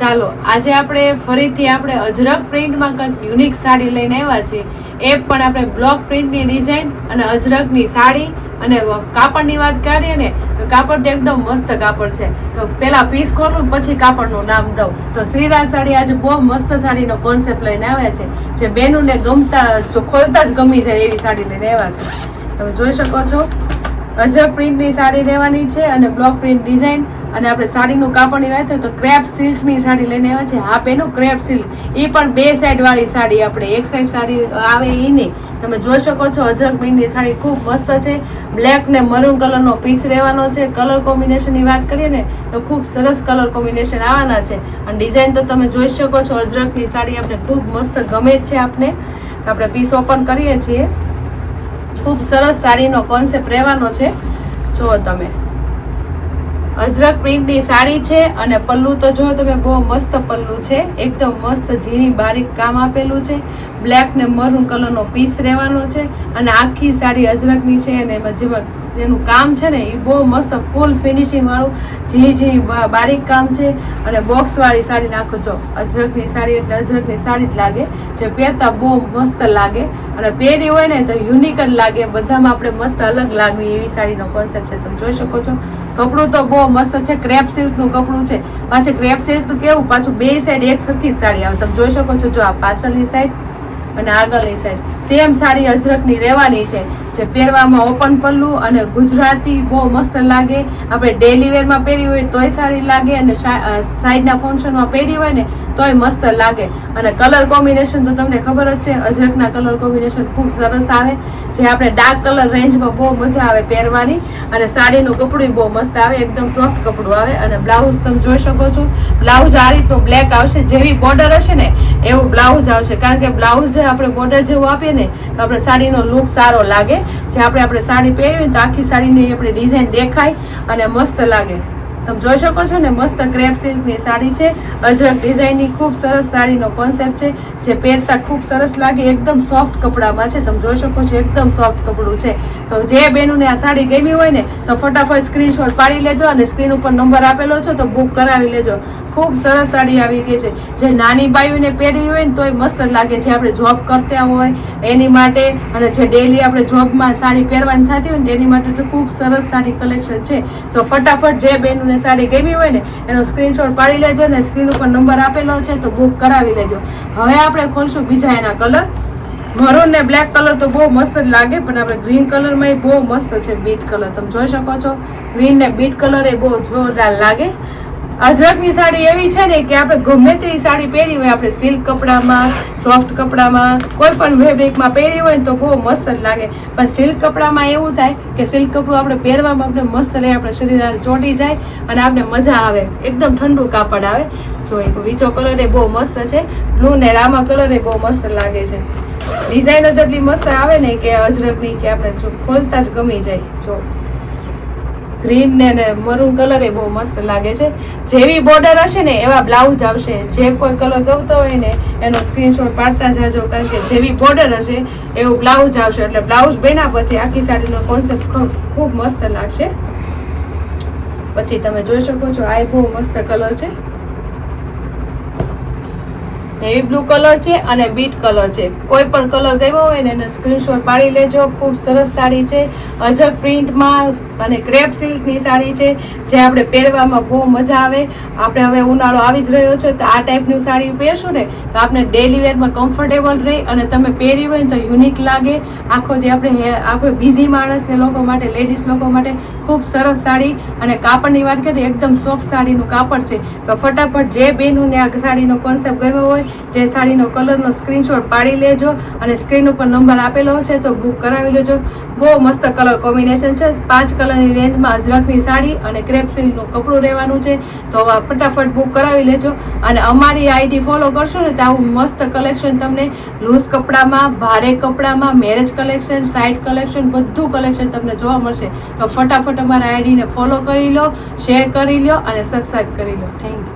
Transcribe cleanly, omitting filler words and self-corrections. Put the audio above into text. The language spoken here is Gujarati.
ચાલો આજે આપણે ફરીથી અજરક પ્રિન્ટમાં કંઈક યુનિક સાડી લઈને આવ્યા છીએ. એ પણ આપણે બ્લોક પ્રિન્ટની ડિઝાઇન અને અજરકની સાડી અને કાપડની વાત કરીએ ને તો કાપડ એકદમ મસ્ત કાપડ છે. તો પેલા પીસ ખોલું પછી કાપડનું નામ દઉં તો શ્રીરાજ સાડી આજે બહુ મસ્ત સાડીનો કોન્સેપ્ટ લઈને આવ્યા છે, જે બેનુને ગમતા ખોલતા જ ગમી જાય એવી સાડી લઈને આવ્યા છે. તમે જોઈ શકો છો અજરક પ્રિન્ટની સાડી લેવાની છે અને બ્લોક પ્રિન્ટ ડિઝાઇન. અને આપણે સાડીનું કાપડની વાત તો ક્રેપ સિલ્કની સાડી લઈને આવ્યા છે. હા બેનો, ક્રેપ સિલ્ક એ પણ 2 સાઈડ વાળી સાડી, આપણે એક સાઈડ સાડી આવે એ નહીં. તમે જોઈ શકો છો અજરક પ્રિન્ટની સાડી ખૂબ મસ્ત છે. બ્લેક ને મરૂન કલરનો પીસ રહેવાનો છે. કલર કોમ્બિનેશનની વાત કરીએ ને તો ખૂબ સરસ કલર કોમ્બિનેશન આવવાના છે. અને ડિઝાઇન તો તમે જોઈ શકો છો અજરકની સાડી આપણે ખૂબ મસ્ત ગમે જ છે. આપણે પીસ ઓપન કરીએ છીએ. ખૂબ સરસ સાડીનો કોન્સેપ્ટ રહેવાનો છે. જુઓ તમે, અજરક પ્રિન્ટની સાડી છે અને પલ્લુ તો જો તમે બહુ મસ્ત પલ્લુ છે, એકદમ મસ્ત ઝીણી બારીક કામ આપેલું છે. બ્લેક ને મરૂન કલરનો પીસ રહેવાનો છે અને આખી સાડી અજરકની છે અને એમાં જેનું કામ છે ને એ બહુ મસ્ત ફૂલ ફિનિશિંગ વાળું ઝીણી બારીક કામ છે. અને બોક્સ વાળી સાડી નાખો છો, અજરકની સાડી એટલે અજરકની સાડી જ લાગે, જે પહેરતા બહુ મસ્ત લાગે અને પહેરી હોય ને તો યુનિક જ લાગે. બધામાં આપણે મસ્ત અલગ લાગે એવી સાડીનો કોન્સેપ્ટ છે. તમે જોઈ શકો છો કપડું તો બહુ મસ્ત છે. ક્રેપ સિલ્કનું કપડું છે. પાછું ક્રેપ સિલ્ક કેવું, પાછું 2 સાઈડ એક સરખી જ સાડી આવે. તમે જોઈ શકો છો, જો આ પાછળની સાઈડ અને આગળની સાઈડ સેમ સાડી અજરકની રહેવાની છે, જે પહેરવામાં ઓપન પલ્લુ અને ગુજરાતી બહુ મસ્ત લાગે. આપણે ડેલી વેરમાં પહેરી હોય તોય સારી લાગે અને સાઈડના ફંક્શનમાં પહેરી હોય ને તોય મસ્ત લાગે. અને કલર કોમ્બિનેશન તો તમને ખબર જ છે, અજરકના કલર કોમ્બિનેશન ખૂબ સરસ આવે, જે આપણે ડાર્ક કલર રેન્જમાં બહુ મજા આવે પહેરવાની. અને સાડીનું કપડું બહુ મસ્ત આવે, એકદમ સોફ્ટ કપડું આવે. અને બ્લાઉઝ તમે જોઈ શકો છો, બ્લાઉઝ આ રીતનું બ્લેક આવશે, જેવી બોર્ડર હશે ને એવું બ્લાઉઝ આવશે. કારણ કે બ્લાઉઝ આપણે બોર્ડર જેવું આપીએ ને તો આપણે સાડીનો લુક સારો લાગે. જે આપણે સાડી પહેરવી તો આખી સાડીની આપણે ડિઝાઇન દેખાય અને મસ્ત લાગે. તમે જોઈ શકો છો ને મસ્ત ક્રેપ સિલ્કની સાડી છે, અજરક ડિઝાઇનની ખૂબ સરસ સાડીનો કોન્સેપ્ટ છે, જે પહેરતા ખૂબ સરસ લાગે. એકદમ સોફ્ટ કપડામાં છે. તમે જોઈ શકો છો એકદમ સોફ્ટ કપડું છે. તો જે બેનોને આ સાડી ગમી હોય ને તો ફટાફટ સ્ક્રીનશોટ પાડી લેજો અને સ્ક્રીન ઉપર નંબર આપેલો છે તો બુક કરાવી લેજો. ખૂબ સરસ સાડી આવી ગઈ છે, જે નાની બાઈઓને પહેરવી હોય ને તોય મસ્ત લાગે. જે આપણે જોબ કરતા હોય એની માટે અને જે ડેલી આપણે જોબમાં સાડી પહેરવાની થતી હોય ને એની માટે તો ખૂબ સરસ સાડી કલેક્શન છે. તો ફટાફટ જે બેનોને સાડી ગમી હોય ને એનો સ્ક્રીનશોટ પાડી લેજો ને સ્ક્રીન ઉપર નંબર આપેલો છે તો બુક કરાવી લેજો. હવે આપણે ખોલશું બીજા એના કલર. મરૂન ને બ્લેક કલર તો બહુ મસ્ત જ લાગે, પણ આપણે ગ્રીન કલરમાં એ બહુ મસ્ત છે. બીટ કલર તમે જોઈ શકો છો, ગ્રીન ને બીટ કલર એ બહુ જોરદાર લાગે. અજરકની સાડી એવી છે ને કે આપણે ગમે તેવી સાડી પહેરી હોય, આપણે સિલ્ક કપડામાં, સોફ્ટ કપડામાં, કોઈ પણ ફેબ્રિકમાં પહેરી હોય ને તો બહુ મસ્ત જ લાગે. પણ સિલ્ક કપડામાં એવું થાય કે સિલ્ક કપડું આપણે પહેરવામાં આપણે મસ્ત રહે, આપણે શરીર ચોટી જાય અને આપણે મજા આવે. એકદમ ઠંડુ કાપડ આવે. જો એક બીજો કલર એ બહુ મસ્ત છે, બ્લુ ને રામા કલર એ બહુ મસ્ત લાગે છે. ડિઝાઇનો જેટલી મસ્ત આવે ને કે અજરકની કે આપણે જો ખોલતા જ ગમી જાય. જો ગ્રીન ને મરૂન કલર એ બહુ મસ્ત લાગે છે. જેવી બોર્ડર હશે ને એવા બ્લાઉઝ આવશે. જે કોઈ કલર ગમતો હોય ને એનો સ્ક્રીનશોટ પાડતા જાજો, કારણ કે જેવી બોર્ડર હશે એવું બ્લાઉઝ આવશે. એટલે બ્લાઉઝ બેના પછી આખી સાડીનો કોન્સેપ્ટ ખૂબ મસ્ત લાગશે. પછી તમે જોઈ શકો છો આ બહુ મસ્ત કલર છે, નેવી બ્લુ કલર છે અને બીટ કલર છે. કોઈ પણ કલર ગમ્યો હોય ને એને સ્ક્રીનશોટ પાડી લેજો. ખૂબ સરસ સાડી છે, અજરક પ્રિન્ટમાં અને ક્રેપ સિલ્કની સાડી છે, જે આપણે પહેરવામાં બહુ મજા આવે. આપણે હવે ઉનાળો આવી જ રહ્યો છે તો આ ટાઈપની સાડી પહેરશું ને તો આપણે ડેલી વેરમાં કમ્ફર્ટેબલ રહે અને તમે પહેરી હોય ને તો યુનિક લાગે. આખો દી આપણે બિઝી માણસને લોકો માટે, લેડીઝ લોકો માટે ખૂબ સરસ સાડી. અને કાપડની વાત કરીએ એકદમ સોફ્ટ સાડીનું કાપડ છે. તો ફટાફટ જે બેનોને આ સાડીનો કોન્સેપ્ટ ગમ્યો હોય તે સાડીનો કલરનો સ્ક્રીનશોટ પાડી લેજો અને સ્ક્રીન ઉપર નંબર આપેલો છે તો બુક કરાવી લેજો. બહુ મસ્ત કલર કોમ્બિનેશન છે. 5 કલરની રેન્જમાં અજરકની સાડી અને ક્રેપ સિલ્કનું કપડું રહેવાનું છે. તો ફટાફટ બુક કરાવી લેજો. અને અમારી આઈડી ફોલો કરશો ને તો આવું મસ્ત કલેક્શન તમને લૂઝ કપડામાં, ભારે કપડામાં, મેરેજ કલેક્શન, સાઇડ કલેક્શન, બધું કલેક્શન તમને જોવા મળશે. તો ફટાફટ અમારા આઈડીને ફોલો કરી લો, શેર કરી લો અને સબસ્ક્રાઈબ કરી લો. Thank you.